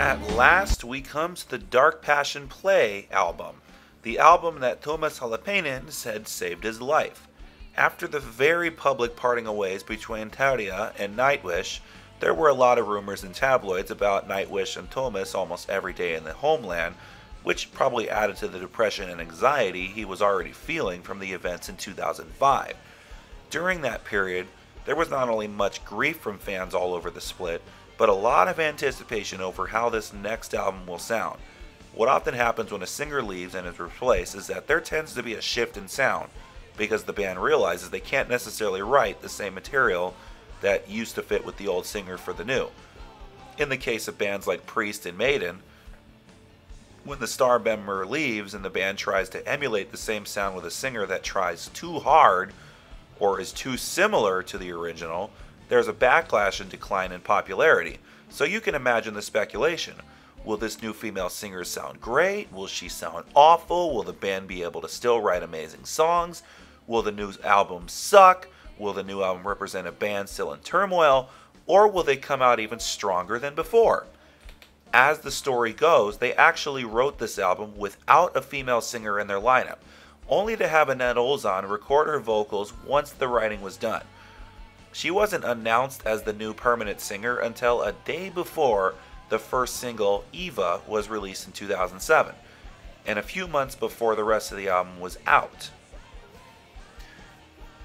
At last, we come to the Dark Passion Play album, the album that Thomas Holopainen said saved his life. After the very public parting of ways between Tarja and Nightwish, there were a lot of rumors in tabloids about Nightwish and Thomas almost every day in the homeland, which probably added to the depression and anxiety he was already feeling from the events in 2005. During that period, there was not only much grief from fans all over the split, but a lot of anticipation over how this next album will sound. What often happens when a singer leaves and is replaced is that there tends to be a shift in sound, because the band realizes they can't necessarily write the same material that used to fit with the old singer for the new. In the case of bands like Priest and Maiden, when the star member leaves and the band tries to emulate the same sound with a singer that tries too hard or is too similar to the original, there's a backlash and decline in popularity. So you can imagine the speculation. Will this new female singer sound great? Will she sound awful? Will the band be able to still write amazing songs? Will the new album suck? Will the new album represent a band still in turmoil? Or will they come out even stronger than before? As the story goes, they actually wrote this album without a female singer in their lineup, only to have Anette Olzon record her vocals once the writing was done. She wasn't announced as the new permanent singer until a day before the first single, Eva, was released in 2007, and a few months before the rest of the album was out.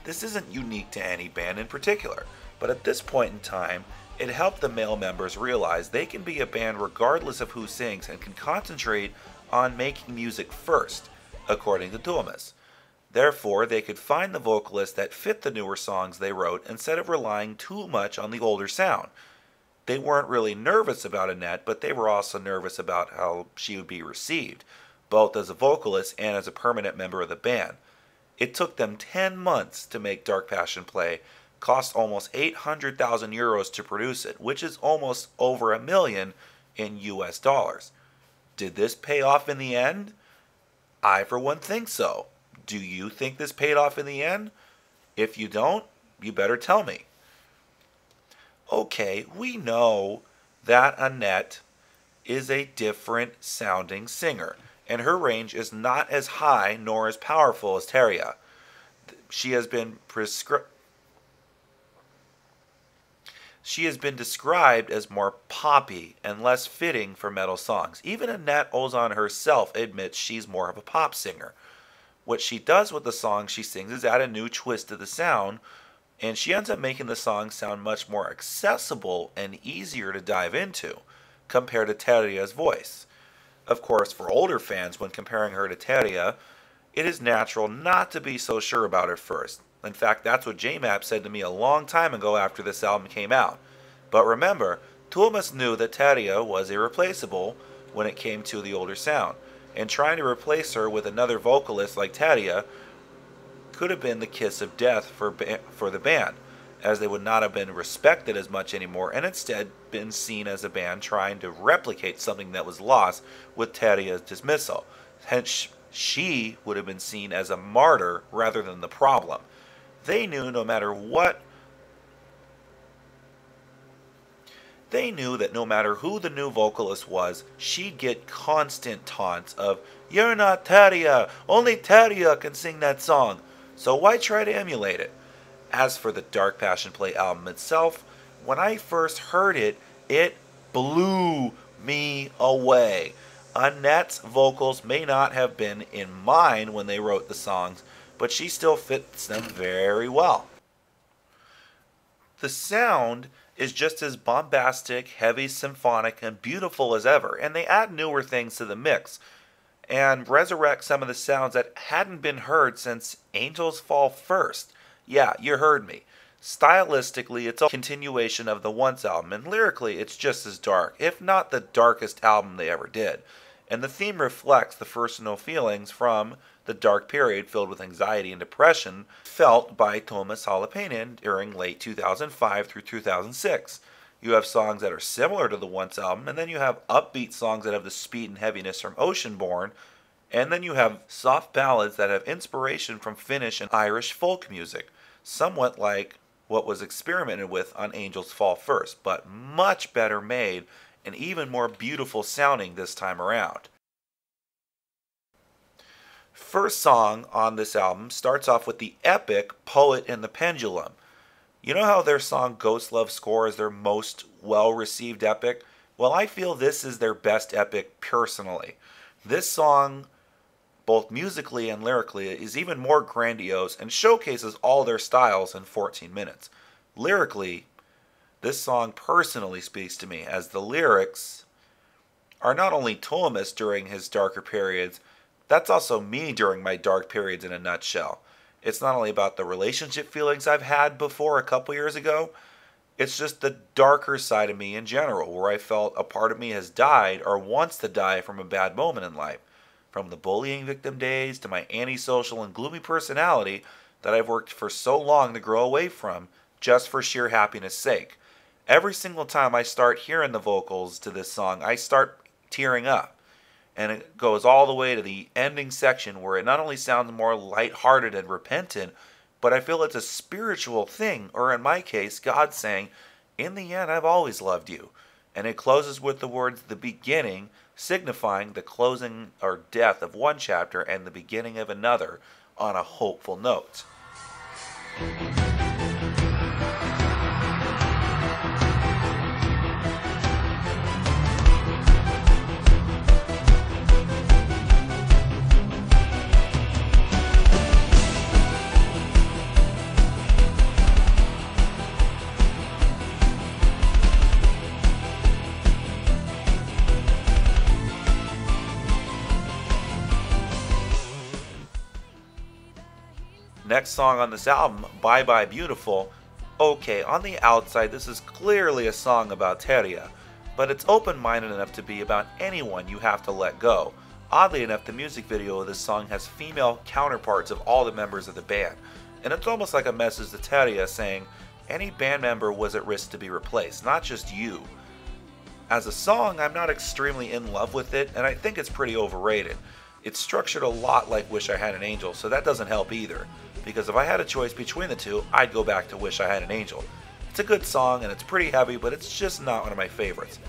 This isn't unique to any band in particular, but at this point in time, it helped the male members realize they can be a band regardless of who sings and can concentrate on making music first, according to Thomas. Therefore, they could find the vocalist that fit the newer songs they wrote instead of relying too much on the older sound. They weren't really nervous about Anette, but they were also nervous about how she would be received, both as a vocalist and as a permanent member of the band. It took them 10 months to make Dark Passion Play, cost almost 800,000 euros to produce it, which is almost over $1 million in US dollars. Did this pay off in the end? I, for one, think so. Do you think this paid off in the end? If you don't, you better tell me. Okay, we know that Anette is a different sounding singer, and her range is not as high nor as powerful as Tarja. She has been described as more poppy and less fitting for metal songs. Even Anette Olzon herself admits she's more of a pop singer. What she does with the songs she sings is add a new twist to the sound, and she ends up making the song sound much more accessible and easier to dive into, compared to Tarja's voice. Of course, for older fans, when comparing her to Tarja, it is natural not to be so sure about her first. In fact, that's what JMAP said to me a long time ago after this album came out. But remember, Thomas knew that Tarja was irreplaceable when it came to the older sound, and trying to replace her with another vocalist like Tarja could have been the kiss of death for the band, as they would not have been respected as much anymore and instead been seen as a band trying to replicate something that was lost with Tarja's dismissal. Hence, she would have been seen as a martyr rather than the problem. They knew that no matter who the new vocalist was, she'd get constant taunts of, "You're not Tarja, only Tarja can sing that song, so why try to emulate it?" As for the Dark Passion Play album itself, when I first heard it, it blew me away. Annette's vocals may not have been in mind when they wrote the songs, but she still fits them very well. The sound is just as bombastic, heavy, symphonic, and beautiful as ever, and they add newer things to the mix, and resurrect some of the sounds that hadn't been heard since Angels Fall First. Yeah, you heard me. Stylistically, it's a continuation of the Once album, and lyrically, it's just as dark, if not the darkest album they ever did. And the theme reflects the personal feelings from the dark period filled with anxiety and depression felt by Thomas Holopainen during late 2005 through 2006. You have songs that are similar to the Once album, and then you have upbeat songs that have the speed and heaviness from Oceanborn, and then you have soft ballads that have inspiration from Finnish and Irish folk music, somewhat like what was experimented with on Angels Fall First, but much better made and even more beautiful sounding this time around. First song on this album starts off with the epic Poet and the Pendulum. You know how their song Ghost Love Score is their most well-received epic? Well, I feel this is their best epic personally. This song, both musically and lyrically, is even more grandiose and showcases all their styles in 14 minutes. Lyrically, this song personally speaks to me, as the lyrics are not only Thomas during his darker periods, that's also me during my dark periods in a nutshell. It's not only about the relationship feelings I've had before a couple years ago, it's just the darker side of me in general, where I felt a part of me has died or wants to die from a bad moment in life. From the bullying victim days to my antisocial and gloomy personality that I've worked for so long to grow away from, just for sheer happiness' sake. Every single time I start hearing the vocals to this song, I start tearing up. And it goes all the way to the ending section where it not only sounds more lighthearted and repentant, but I feel it's a spiritual thing, or in my case, God saying, in the end, I've always loved you. And it closes with the words, the beginning, signifying the closing or death of one chapter and the beginning of another on a hopeful note. Next song on this album, Bye Bye Beautiful. Okay, on the outside this is clearly a song about Tarja, but it's open-minded enough to be about anyone you have to let go. Oddly enough, the music video of this song has female counterparts of all the members of the band, and it's almost like a message to Tarja saying, any band member was at risk to be replaced, not just you. As a song, I'm not extremely in love with it, and I think it's pretty overrated. It's structured a lot like Wish I Had an Angel, so that doesn't help either. Because if I had a choice between the two, I'd go back to Wish I Had an Angel. It's a good song and it's pretty heavy, but it's just not one of my favorites.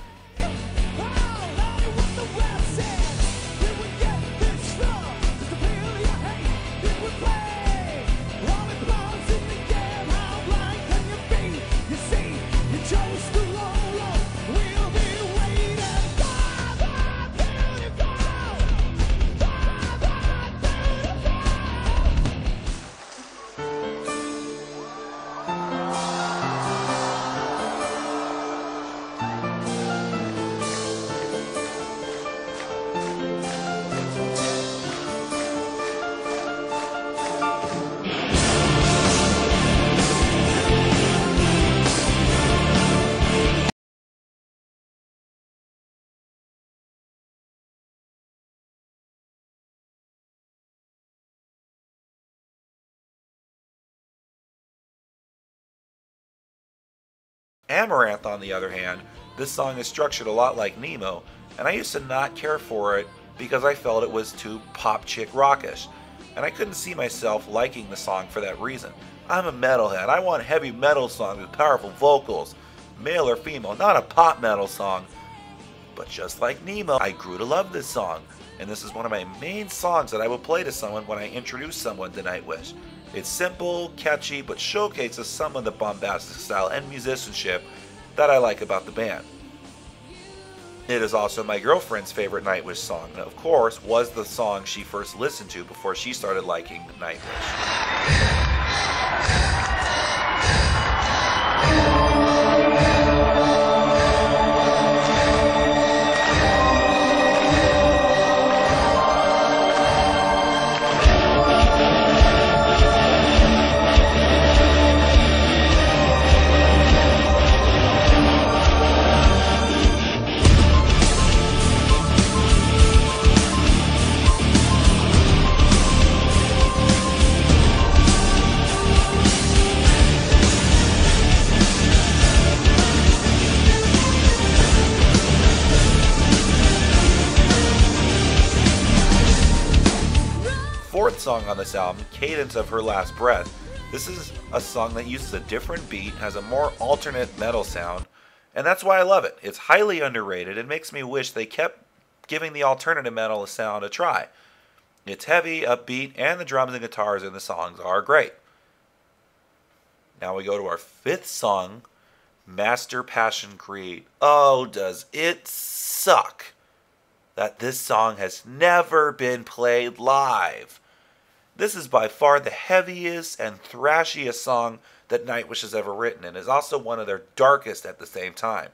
Amaranth, on the other hand, this song is structured a lot like Nemo, and I used to not care for it because I felt it was too pop chick rockish, and I couldn't see myself liking the song for that reason. I'm a metalhead. I want heavy metal songs with powerful vocals, male or female, not a pop metal song. But just like Nemo, I grew to love this song, and this is one of my main songs that I would play to someone when I introduce someone to Nightwish. It's simple, catchy, but showcases some of the bombastic style and musicianship that I like about the band. It is also my girlfriend's favorite Nightwish song, and of course was the song she first listened to before she started liking Nightwish. Fourth song on this album, Cadence of Her Last Breath. This is a song that uses a different beat, has a more alternate metal sound, And that's why I love it. It's highly underrated. It makes me wish they kept giving the alternative metal sound a try. It's heavy, upbeat, and the drums and guitars in the songs are great. Now we go to our fifth song, Master Passion Creed. Oh, does it suck that this song has never been played live. This is by far the heaviest and thrashiest song that Nightwish has ever written, and is also one of their darkest at the same time.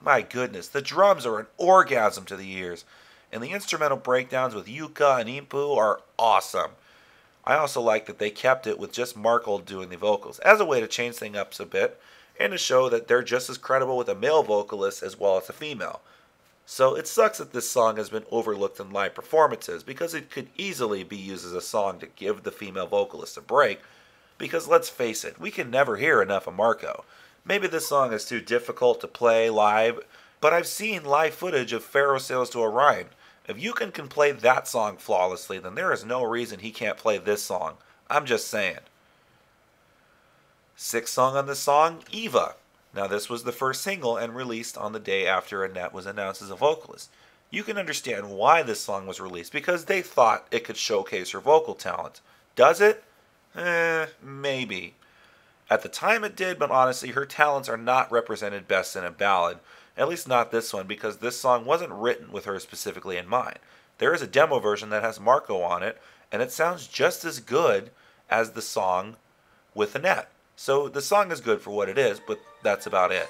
My goodness, the drums are an orgasm to the ears, and the instrumental breakdowns with Yuka and Impu are awesome. I also like that they kept it with just Markle doing the vocals, as a way to change things up a bit, and to show that they're just as credible with a male vocalist as well as a female. So it sucks that this song has been overlooked in live performances, because it could easily be used as a song to give the female vocalist a break, because let's face it, we can never hear enough of Marco. Maybe this song is too difficult to play live, but I've seen live footage of Pharaoh Sails to Orion. If Yukin can play that song flawlessly, then there is no reason he can't play this song. I'm just saying. Sixth song on this song, Eva. Now this was the first single and released on the day after Anette was announced as a vocalist. You can understand why this song was released, because they thought it could showcase her vocal talent. Does it? Maybe. At the time it did, but honestly her talents are not represented best in a ballad. At least not this one, because this song wasn't written with her specifically in mind. There is a demo version that has Marco on it, and it sounds just as good as the song with Anette. So the song is good for what it is, but that's about it.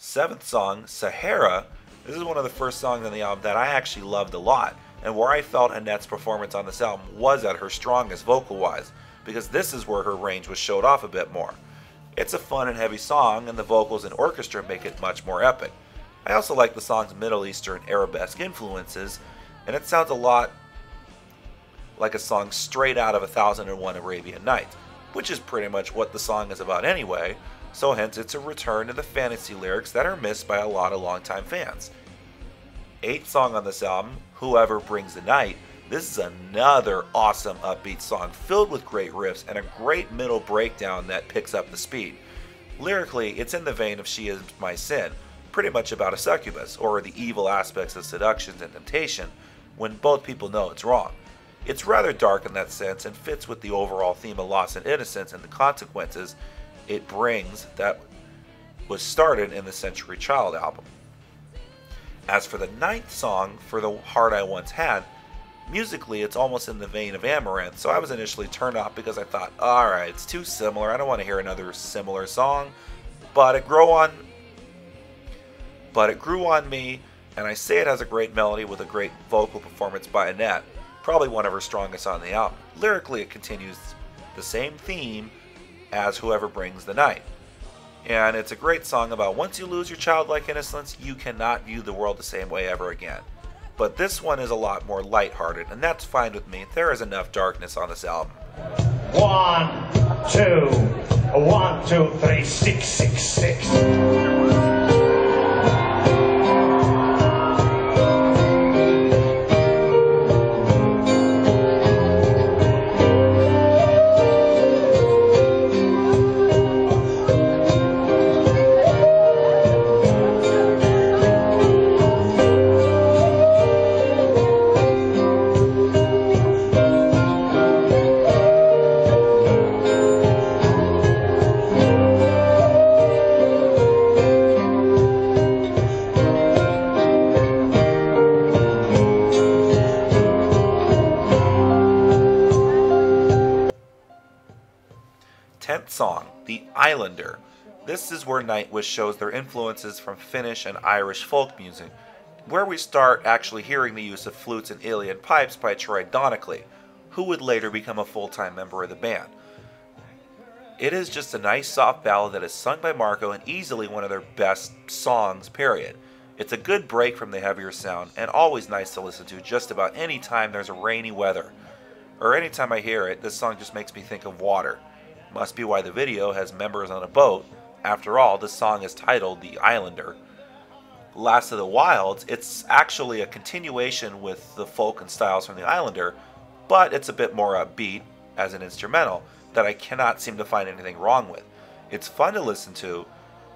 Seventh song, Sahara. This is one of the first songs on the album that I actually loved a lot, and where I felt Annette's performance on this album was at her strongest vocal-wise, because this is where her range was showed off a bit more. It's a fun and heavy song, and the vocals and orchestra make it much more epic. I also like the song's Middle Eastern Arabesque influences, and it sounds a lot like a song straight out of 1001 Arabian Nights, which is pretty much what the song is about anyway, so hence it's a return to the fantasy lyrics that are missed by a lot of longtime fans. Eighth song on this album, Whoever Brings the Night. This is another awesome upbeat song filled with great riffs and a great middle breakdown that picks up the speed. Lyrically, it's in the vein of She Is My Sin, pretty much about a succubus, or the evil aspects of seduction and temptation, when both people know it's wrong. It's rather dark in that sense and fits with the overall theme of loss and innocence and the consequences it brings that was started in the Century Child album. As for the ninth song, For the Heart I Once Had, musically it's almost in the vein of Amaranth, so I was initially turned off because I thought, alright, it's too similar, I don't want to hear another similar song, but it grew on me, and I say it has a great melody with a great vocal performance by Anette, probably one of her strongest on the album. Lyrically it continues the same theme as Whoever Brings the Night. And it's a great song about once you lose your childlike innocence, you cannot view the world the same way ever again. But this one is a lot more lighthearted, and that's fine with me. There is enough darkness on this album. 1, 2, 1, 2, 3, 6, 6, 6. second song, The Islander. This is where Nightwish shows their influences from Finnish and Irish folk music, where we start actually hearing the use of flutes and alien pipes by Troy Donockley, who would later become a full-time member of the band. It is just a nice soft ballad that is sung by Marco and easily one of their best songs, period. It's a good break from the heavier sound and always nice to listen to just about any time there's a rainy weather. Or anytime I hear it, this song just makes me think of water. Must be why the video has members on a boat. After all, this song is titled The Islander. Last of the Wilds, it's actually a continuation with the folk and styles from The Islander, but it's a bit more upbeat as an instrumental that I cannot seem to find anything wrong with. It's fun to listen to,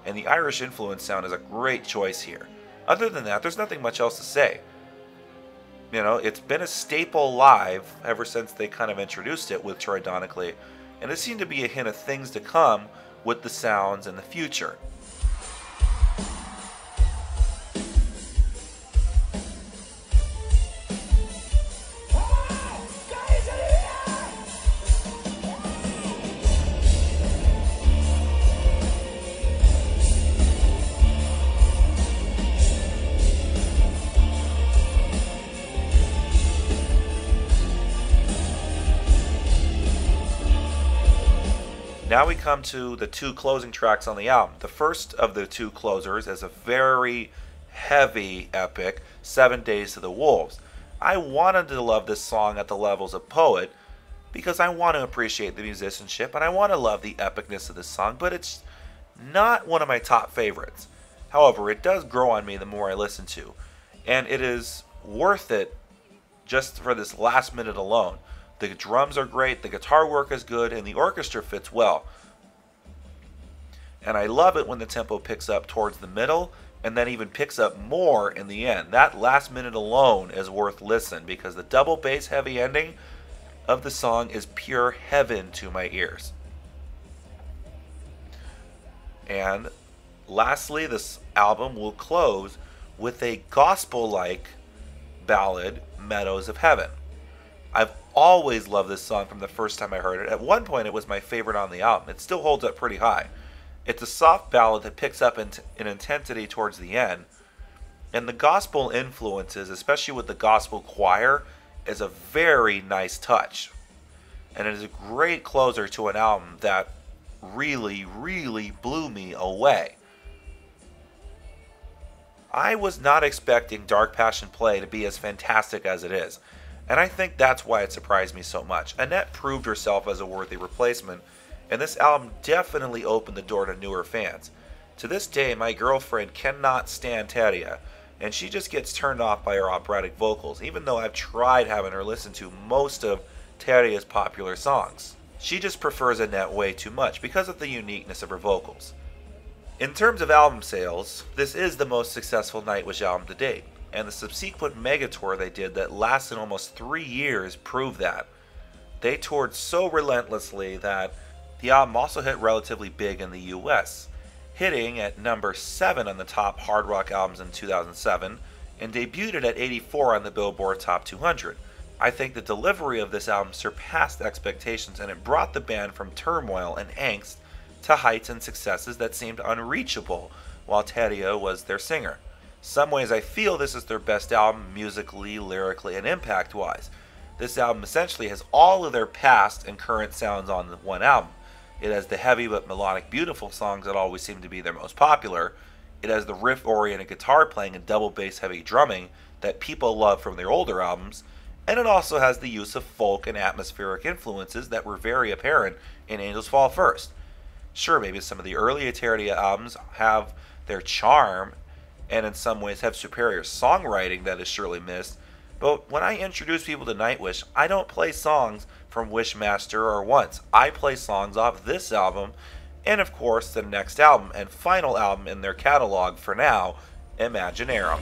and the Irish influence sound is a great choice here. Other than that, there's nothing much else to say. You know, it's been a staple live ever since they kind of introduced it with Troy Donockley, and it seemed to be a hint of things to come with the sounds in the future. Now we come to the two closing tracks on the album. The first of the two closers is a very heavy epic, 7 Days to the Wolves. I wanted to love this song at the levels of Poet because I want to appreciate the musicianship and I want to love the epicness of this song, but it's not one of my top favorites. However, it does grow on me the more I listen to, and it is worth it just for this last minute alone. The drums are great, the guitar work is good, and the orchestra fits well. And I love it when the tempo picks up towards the middle and then even picks up more in the end. That last minute alone is worth listening because the double bass heavy ending of the song is pure heaven to my ears. And lastly, this album will close with a gospel-like ballad, Meadows of Heaven. I've always loved this song from the first time I heard it. At one point it was my favorite on the album. It still holds up pretty high. It's a soft ballad that picks up in intensity towards the end. And the gospel influences, especially with the gospel choir, is a very nice touch. And it is a great closer to an album that really, really blew me away. I was not expecting Dark Passion Play to be as fantastic as it is. And I think that's why it surprised me so much. Anette proved herself as a worthy replacement, and this album definitely opened the door to newer fans. To this day, my girlfriend cannot stand Tarja, and she just gets turned off by her operatic vocals, even though I've tried having her listen to most of Tarja's popular songs. She just prefers Anette way too much because of the uniqueness of her vocals. In terms of album sales, this is the most successful Nightwish album to date. And the subsequent mega tour they did that lasted almost 3 years proved that. They toured so relentlessly that the album also hit relatively big in the US, hitting at number 7 on the top hard rock albums in 2007 and debuted at 84 on the Billboard Top 200. I think the delivery of this album surpassed expectations and it brought the band from turmoil and angst to heights and successes that seemed unreachable while Tarja was their singer. Some ways I feel this is their best album musically, lyrically, and impact-wise. This album essentially has all of their past and current sounds on one album. It has the heavy but melodic beautiful songs that always seem to be their most popular. It has the riff-oriented guitar playing and double bass heavy drumming that people love from their older albums. And it also has the use of folk and atmospheric influences that were very apparent in Angels Fall First. Sure, maybe some of the earlier Tarja albums have their charm and in some ways have superior songwriting that is surely missed, but when I introduce people to Nightwish, I don't play songs from Wishmaster or Once. I play songs off this album, and of course the next album and final album in their catalog for now, Imaginarum.